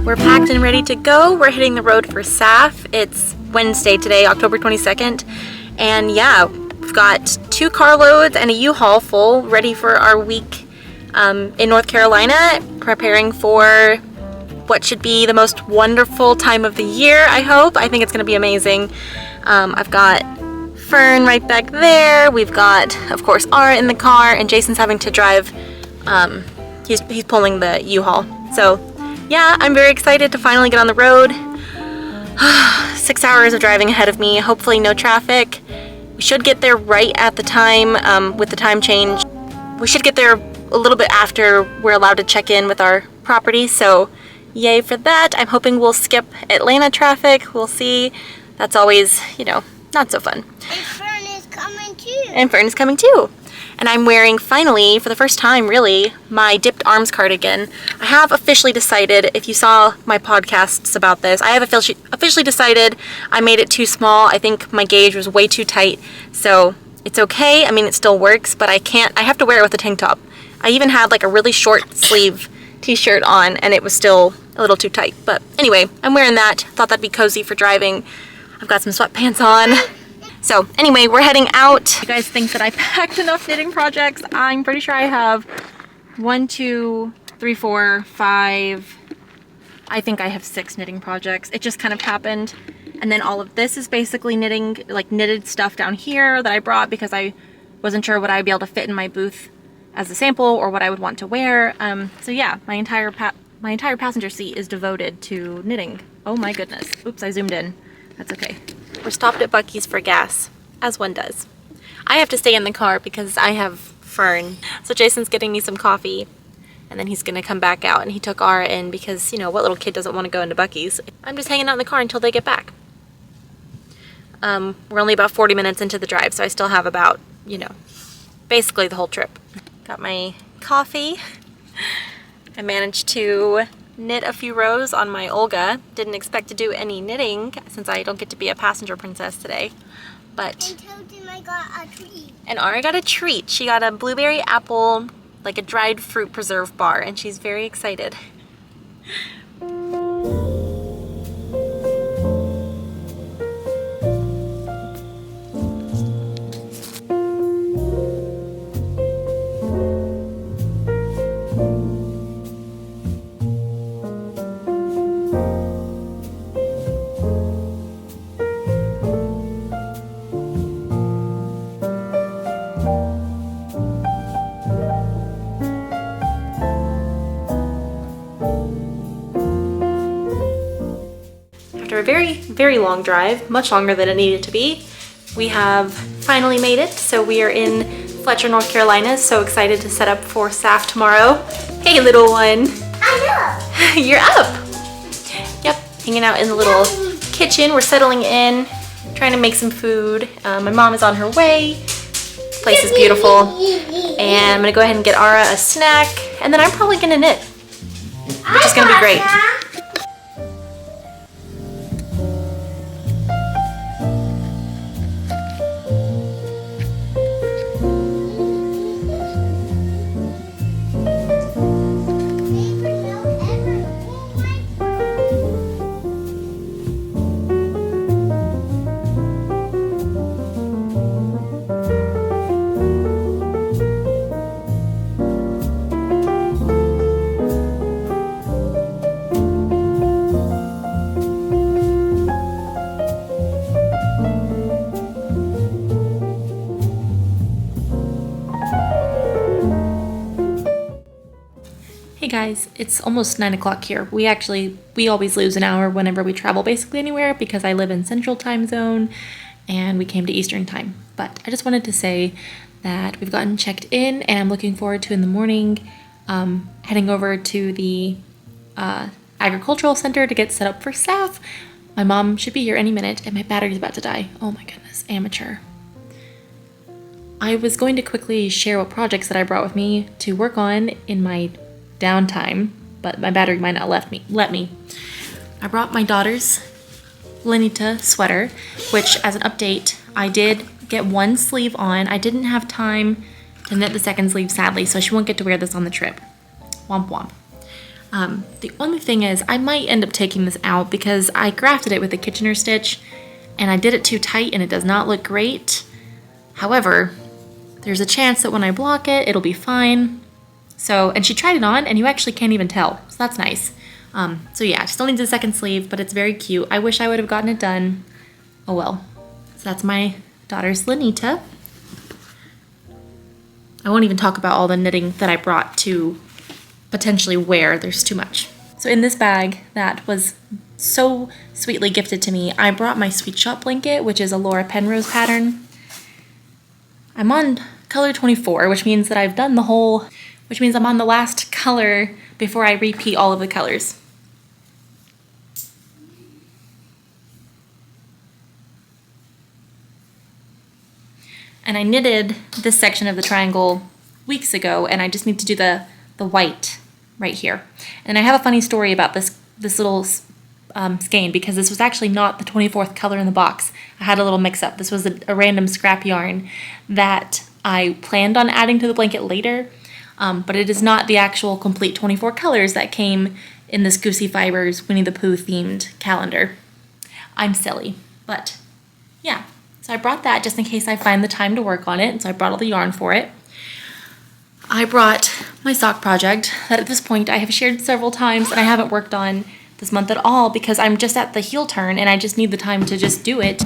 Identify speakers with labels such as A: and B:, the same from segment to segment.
A: We're packed and ready to go. We're hitting the road for SAFF. It's Wednesday today, October 22nd. And yeah, we've got 2 carloads and a U-Haul full ready for our week in North Carolina, preparing for what should be the most wonderful time of the year, I hope. I think it's going to be amazing. I've got Fern right back there. We've got, of course, Ara in the car, and Jason's having to drive. He's pulling the U-Haul. So yeah, I'm very excited to finally get on the road. 6 hours of driving ahead of me, hopefully no traffic. We should get there right at the time with the time change. We should get there a little bit after we're allowed to check in with our property, so yay for that. I'm hoping we'll skip Atlanta traffic. We'll see. That's always, you know, not so fun.
B: And Fern is coming too.
A: And Fern is coming too. And I'm wearing, finally, for the first time really, my dipped arms cardigan. I have officially decided, if you saw my podcasts about this, I have officially decided I made it too small. I think my gauge was way too tight. So it's okay. I mean, it still works, but I have to wear it with a tank top. I even had like a really short sleeve t-shirt on and it was still a little too tight. But anyway, I'm wearing that. Thought that'd be cozy for driving. I've got some sweatpants on. So anyway, we're heading out. You guys think that I packed enough knitting projects? I'm pretty sure I have 1, 2, 3, 4, 5. I think I have 6 knitting projects. It just kind of happened. And then all of this is basically knitting, like knitted stuff down here that I brought because I wasn't sure what I'd be able to fit in my booth as a sample or what I would want to wear. So yeah, my entire passenger seat is devoted to knitting. Oh my goodness. Oops, I zoomed in. That's okay. We're stopped at Buc-ee's for gas, as one does. I have to stay in the car because I have Fern. So Jason's getting me some coffee, and then he's gonna come back out, and he took Ara in because, you know, what little kid doesn't want to go into Buc-ee's? I'm just hanging out in the car until they get back. We're only about 40 minutes into the drive, so I still have about, you know, basically the whole trip. Got my coffee. I managed to knit a few rows on my Olga. Didn't expect to do any knitting since I don't get to be a passenger princess today. But
B: And told him I got a treat.
A: And Ari got a treat. She got a blueberry apple, like a dried fruit preserve bar, and she's very excited. After a very, very long drive, much longer than it needed to be, we have finally made it. So we are in Fletcher, North Carolina. So excited to set up for SAFF tomorrow. Hey, little one.
B: I'm up.
A: You're up. Yep, hanging out in the little kitchen. We're settling in, trying to make some food. My mom is on her way. The place is beautiful. And I'm gonna go ahead and get Ara a snack. And then I'm probably gonna knit, which is gonna be great. Hey guys, it's almost 9 o'clock here. We always lose an hour whenever we travel basically anywhere because I live in Central Time Zone and we came to Eastern Time. But I just wanted to say that we've gotten checked in and I'm looking forward to in the morning heading over to the agricultural center to get set up for SAFF. My mom should be here any minute and my battery's about to die. Oh my goodness, amateur. I was going to quickly share what projects that I brought with me to work on in my downtime, but my battery might not let me. I brought my daughter's Lanita sweater, which as an update, I did get one sleeve on. I didn't have time to knit the second sleeve, sadly, so she won't get to wear this on the trip. Womp womp. The only thing is, I might end up taking this out because I grafted it with a Kitchener stitch, and I did it too tight and it does not look great. However, there's a chance that when I block it, it'll be fine. So, and she tried it on and you actually can't even tell, so that's nice. So yeah, it still needs a second sleeve, but it's very cute. I wish I would have gotten it done. Oh well. So that's my daughter's Lanita. I won't even talk about all the knitting that I brought to potentially wear. There's too much. So in this bag that was so sweetly gifted to me, I brought my Sweet Shop blanket, which is a Laura Penrose pattern. I'm on color 24, which means that I've done the whole, which means I'm on the last color before I repeat all of the colors. And I knitted this section of the triangle weeks ago, and I just need to do the white right here. And I have a funny story about this little skein, because this was actually not the 24th color in the box. I had a little mix-up. This was a random scrap yarn that I planned on adding to the blanket later, but it is not the actual complete 24 colors that came in this Goosey Fibers Winnie the Pooh themed calendar. I'm silly, but yeah. So I brought that just in case I find the time to work on it, and so I brought all the yarn for it. I brought my sock project that at this point I have shared several times and I haven't worked on this month at all because I'm just at the heel turn and I just need the time to just do it.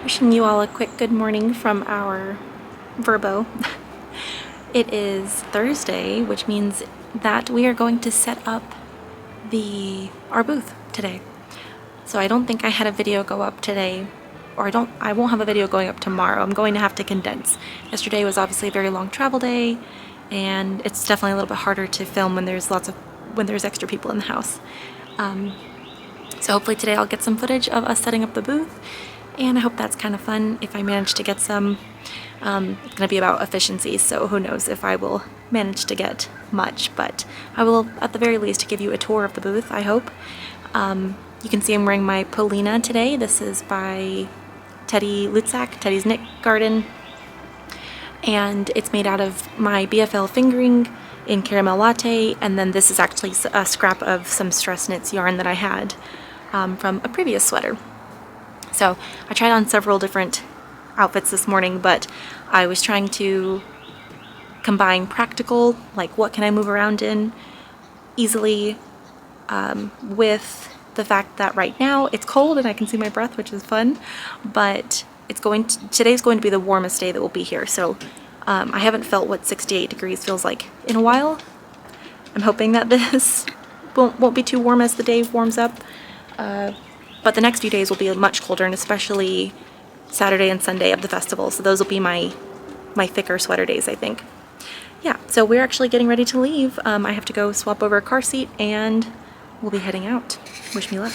A: Wishing you all a quick good morning from our Verbo. It is Thursday, which means that we are going to set up our booth today. So I don't think I had a video go up today, or I won't have a video going up tomorrow. I'm going to have to condense. Yesterday was obviously a very long travel day, and it's definitely a little bit harder to film when there's extra people in the house. So hopefully today I'll get some footage of us setting up the booth. And I hope that's kind of fun if I manage to get some. It's going to be about efficiency, so who knows if I will manage to get much, but I will at the very least give you a tour of the booth, I hope. You can see I'm wearing my Polina today. This is by Teddy Lutzak, Teddy's Knit Garden, and it's made out of my BFL fingering in Caramel Latte, and then this is actually a scrap of some Stress Knits yarn that I had from a previous sweater. So I tried on several different outfits this morning, but I was trying to combine practical, like what can I move around in easily, with the fact that right now it's cold and I can see my breath, which is fun, but today's going to be the warmest day that will be here. So I haven't felt what 68 degrees feels like in a while. I'm hoping that this won't be too warm as the day warms up. But the next few days will be much colder, and especially Saturday and Sunday of the festival. So those will be my thicker sweater days, I think. Yeah, so we're actually getting ready to leave. I have to go swap over a car seat, and we'll be heading out. Wish me luck.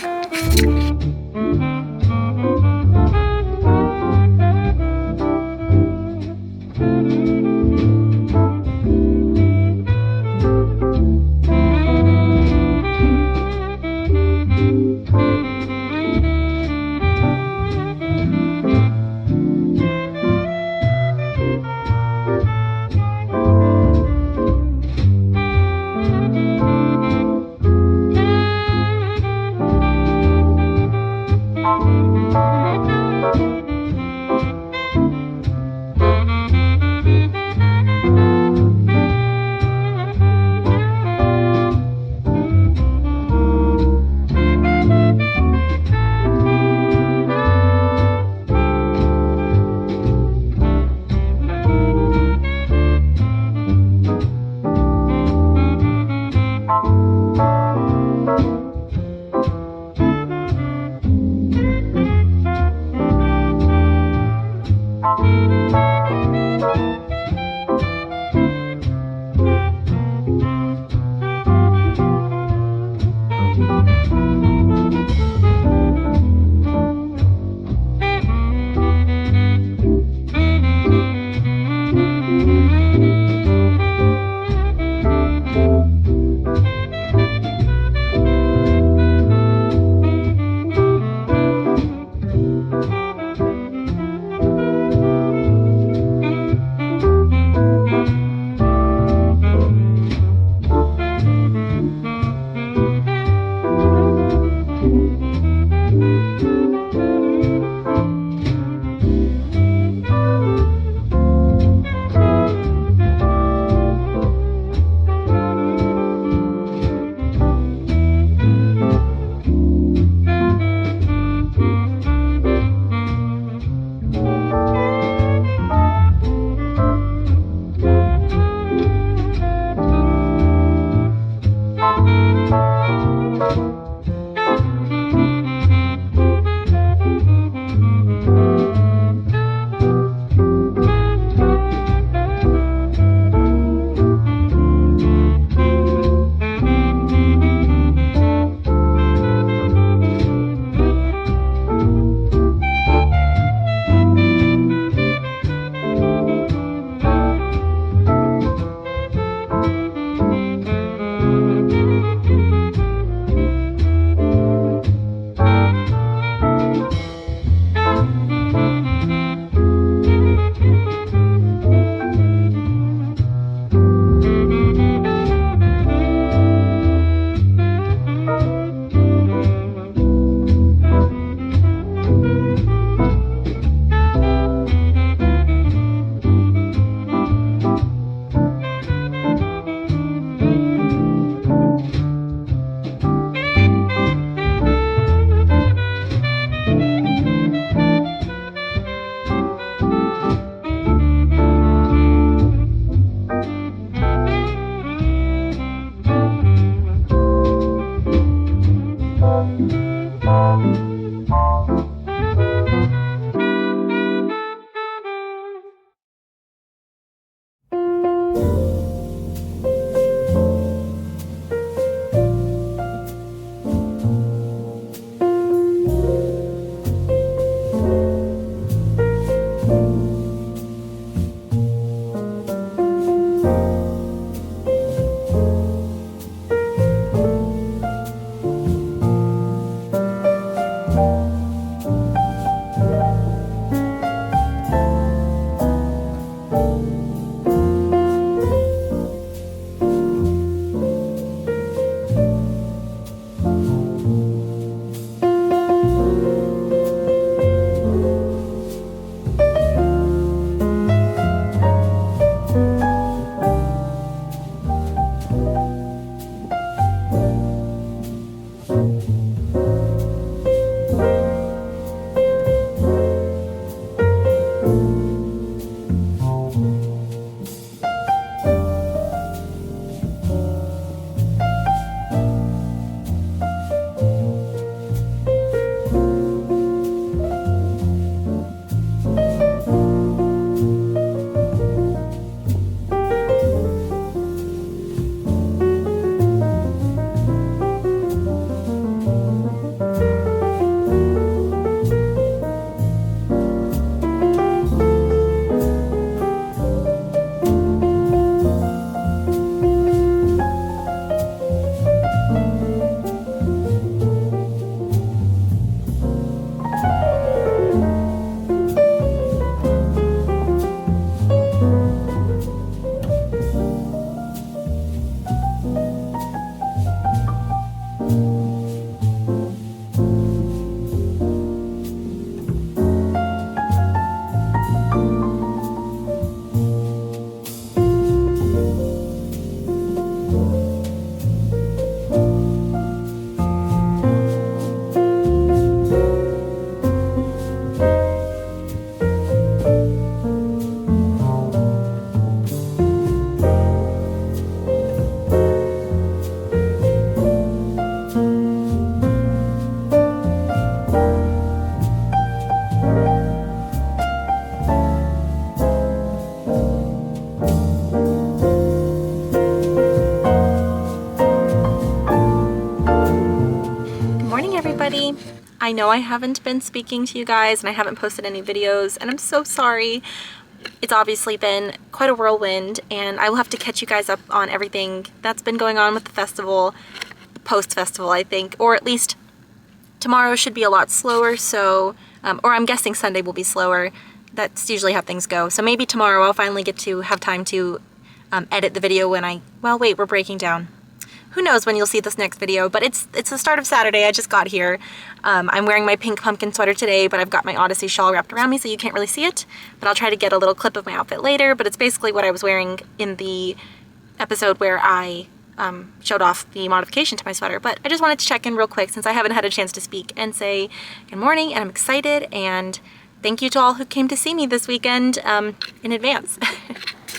A: I know I haven't been speaking to you guys and I haven't posted any videos, and I'm so sorry. It's obviously been quite a whirlwind, and I will have to catch you guys up on everything that's been going on with the festival, post-festival I think, or at least tomorrow should be a lot slower, so, or I'm guessing Sunday will be slower. That's usually how things go. So maybe tomorrow I'll finally get to have time to edit the video when well wait, we're breaking down. Who knows when you'll see this next video, but it's the start of Saturday. I just got here. I'm wearing my pink pumpkin sweater today, but I've got my Odyssey shawl wrapped around me so you can't really see it. But I'll try to get a little clip of my outfit later, but it's basically what I was wearing in the episode where I showed off the modification to my sweater. But I just wanted to check in real quick since I haven't had a chance to speak and say good morning, and I'm excited, and thank you to all who came to see me this weekend in advance.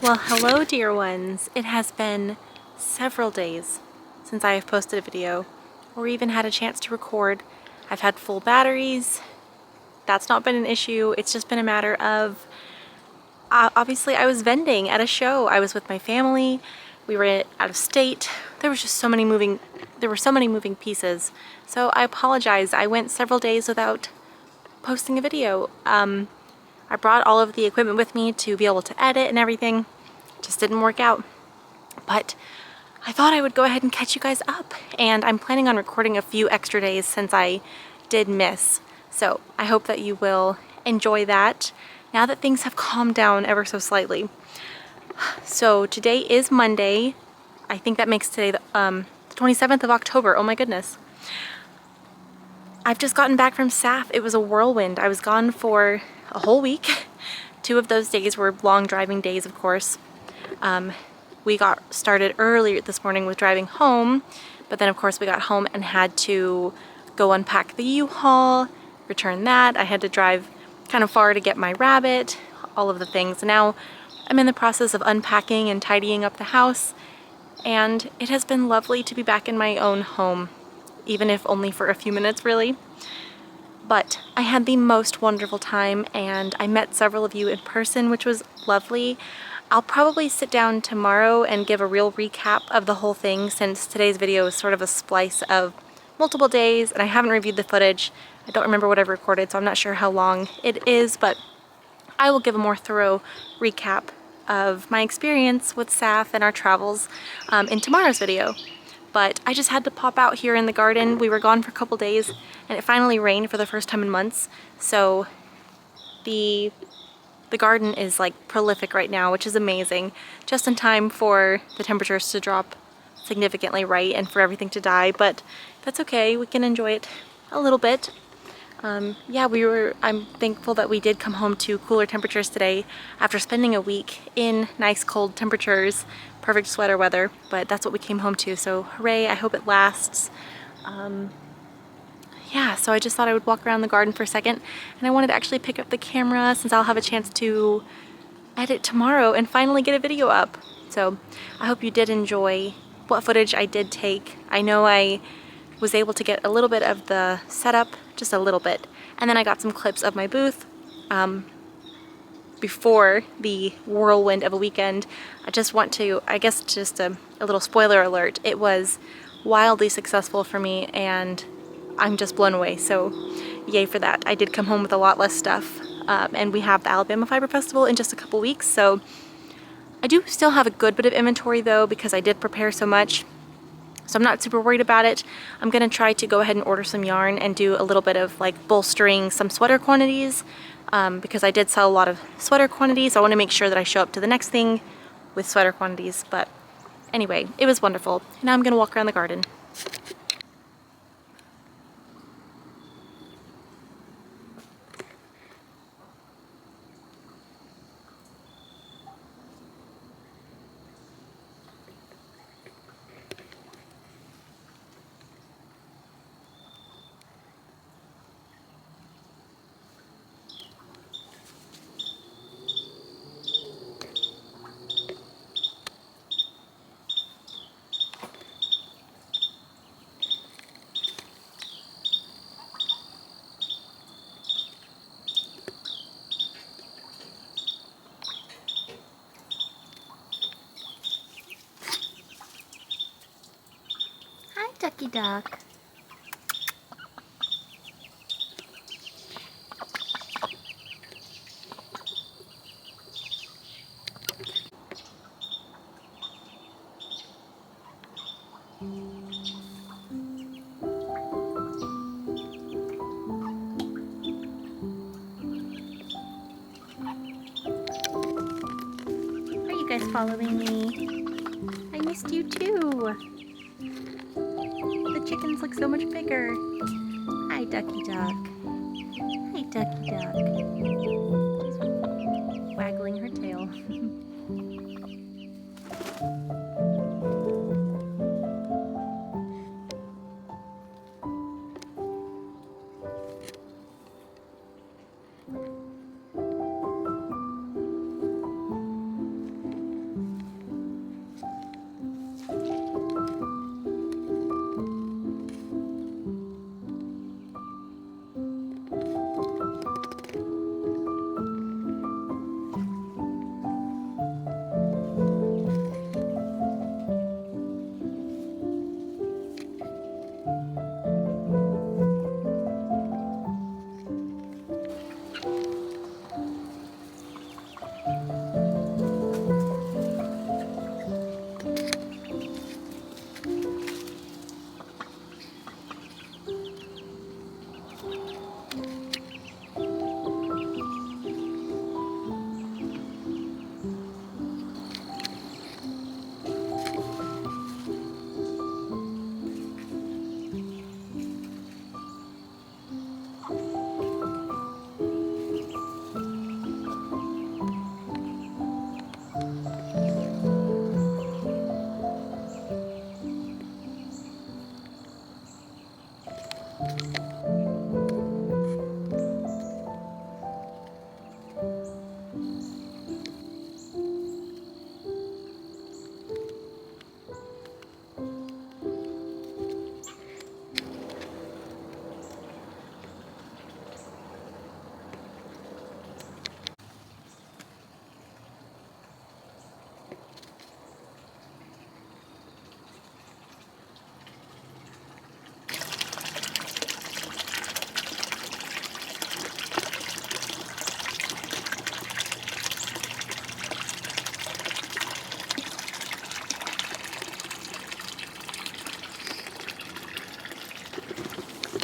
A: Well, hello dear ones. It has been several days since I have posted a video or even had a chance to record. I've had full batteries. That's not been an issue. It's just been a matter of, obviously I was vending at a show. I was with my family. We were out of state. There were so many moving pieces. So I apologize. I went several days without posting a video. I brought all of the equipment with me to be able to edit and everything. Just didn't work out. But I thought I would go ahead and catch you guys up, and I'm planning on recording a few extra days since I did miss. So I hope that you will enjoy that now that things have calmed down ever so slightly. So today is Monday. I think that makes today the 27th of October. Oh my goodness. I've just gotten back from SAFF. It was a whirlwind. I was gone for a whole week. 2 of those days were long driving days, of course. We got started earlier this morning with driving home, but then of course we got home and had to go unpack the U-Haul, return that. I had to drive kind of far to get my rabbit, all of the things. Now I'm in the process of unpacking and tidying up the house, and it has been lovely to be back in my own home, even if only for a few minutes really. But I had the most wonderful time, and I met several of you in person, which was lovely. I'll probably sit down tomorrow and give a real recap of the whole thing, since today's video is sort of a splice of multiple days and I haven't reviewed the footage. I don't remember what I've recorded, so I'm not sure how long it is, but I will give a more thorough recap of my experience with SAFF and our travels in tomorrow's video. But I just had to pop out here in the garden. We were gone for a couple days and it finally rained for the first time in months, so the garden is like prolific right now, which is amazing. Just in time for the temperatures to drop significantly, right, and for everything to die, but that's okay. We can enjoy it a little bit. Yeah, I'm thankful that we did come home to cooler temperatures today after spending a week in nice cold temperatures, perfect sweater weather, but that's what we came home to, so hooray, I hope it lasts. Yeah, so I just thought I would walk around the garden for a second, and I wanted to actually pick up the camera since I'll have a chance to edit tomorrow and finally get a video up. So I hope you did enjoy what footage I did take. I know I was able to get a little bit of the setup, just a little bit, and then I got some clips of my booth before the whirlwind of a weekend. I just want to, I guess just a little spoiler alert, it was wildly successful for me and I'm just blown away, so yay for that. I did come home with a lot less stuff, and we have the Alabama Fiber Festival in just a couple weeks, so I do still have a good bit of inventory though because I did prepare so much, so I'm not super worried about it. I'm gonna try to go ahead and order some yarn and do a little bit of like bolstering some sweater quantities because I did sell a lot of sweater quantities. I want to make sure that I show up to the next thing with sweater quantities, but anyway, it was wonderful. Now I'm gonna walk around the garden. Ducky duck. miss following me. I missed you too. The chickens look so much bigger. Hi, Ducky Duck. Hi, Ducky Duck. She's waggling her tail.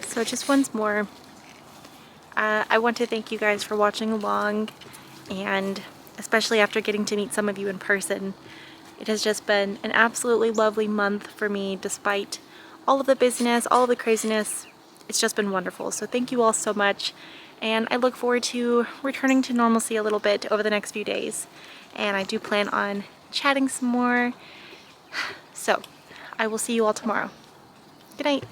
A: So just once more, I want to thank you guys for watching along, and especially after getting to meet some of you in person. It has just been an absolutely lovely month for me, despite all of the busyness, all of the craziness. It's just been wonderful. So thank you all so much, and I look forward to returning to normalcy a little bit over the next few days. And I do plan on chatting some more. So I will see you all tomorrow. Good night.